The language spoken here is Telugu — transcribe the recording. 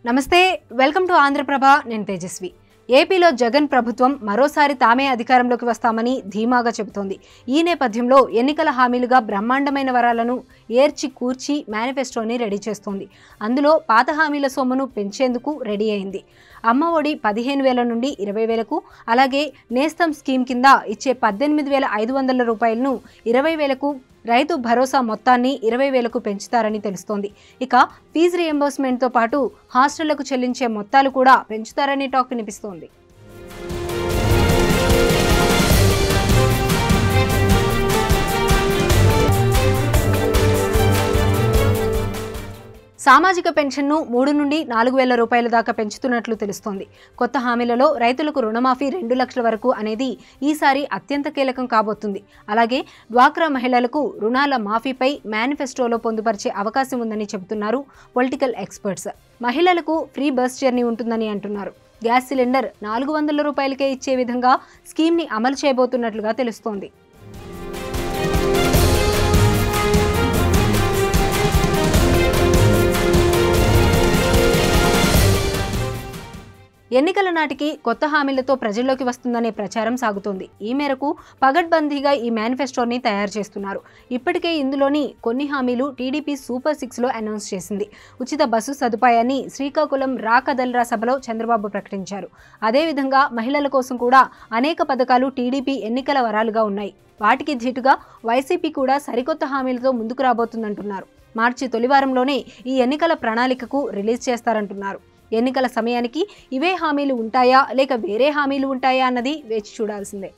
నమస్తే, వెల్కమ్ టు ఆంధ్రప్రభ. నేను తేజస్వి. ఏపీలో జగన్ ప్రభుత్వం మరోసారి తామే అధికారంలోకి వస్తామని ధీమాగా చెబుతోంది. ఈ నేపథ్యంలో ఎన్నికల హామీలుగా బ్రహ్మాండమైన వరాలను ఏర్చి కూర్చి మేనిఫెస్టోని రెడీ చేస్తోంది. అందులో పాత హామీల సొమ్మును పెంచేందుకు రెడీ అయింది. అమ్మ ఒడి 15,000 నుండి 20,000కు, అలాగే నేస్తం స్కీమ్ కింద ఇచ్చే 18,500 రూపాయలను 20,000కు, రైతు భరోసా మొత్తాన్ని 20,000కు పెంచుతారని తెలుస్తోంది. ఇక ఫీజు రియంబర్స్మెంట్తో పాటు హాస్టళ్లకు చెల్లించే మొత్తాలు కూడా పెంచుతారని టాక్ వినిపిస్తోంది. సామాజిక పెన్షన్ను 3 నుండి 4,000 రూపాయల దాకా పెంచుతున్నట్లు తెలుస్తోంది. కొత్త హామీలలో రైతులకు రుణమాఫీ 2 లక్షల వరకు అనేది ఈసారి అత్యంత కీలకం కాబోతుంది. అలాగే డ్వాక్రా మహిళలకు రుణాల మాఫీపై మేనిఫెస్టోలో పొందుపరిచే అవకాశం ఉందని చెబుతున్నారు పొలిటికల్ ఎక్స్పర్ట్స్. మహిళలకు ఫ్రీ బస్ జర్నీ ఉంటుందని అంటున్నారు. గ్యాస్ సిలిండర్ 400 రూపాయలకే ఇచ్చే విధంగా స్కీమ్ని అమలు చేయబోతున్నట్లుగా తెలుస్తోంది. ఎన్నికల నాటికి కొత్త హామీలతో ప్రజల్లోకి వస్తుందనే ప్రచారం సాగుతోంది. ఈ మేరకు పగడ్బందీగా ఈ మేనిఫెస్టోని తయారు చేస్తున్నారు. ఇప్పటికే ఇందులోని కొన్ని హామీలు టీడీపీ సూపర్ 6లో అనౌన్స్ చేసింది. ఉచిత బస్సు సదుపాయాన్ని శ్రీకాకుళం రాకదల్రా సభలో చంద్రబాబు ప్రకటించారు. అదేవిధంగా మహిళల కోసం కూడా అనేక పథకాలు టీడీపీ ఎన్నికల వరాలుగా ఉన్నాయి. వాటికి ధీటుగా వైసీపీ కూడా సరికొత్త హామీలతో ముందుకు రాబోతుందంటున్నారు. మార్చి తొలివారంలోనే ఈ ఎన్నికల ప్రణాళికకు రిలీజ్ చేస్తారంటున్నారు. ఎన్నికల సమయానికి ఇవే హామీలు ఉంటాయా లేక వేరే హామీలు ఉంటాయా అన్నది వేచి చూడాల్సిందే.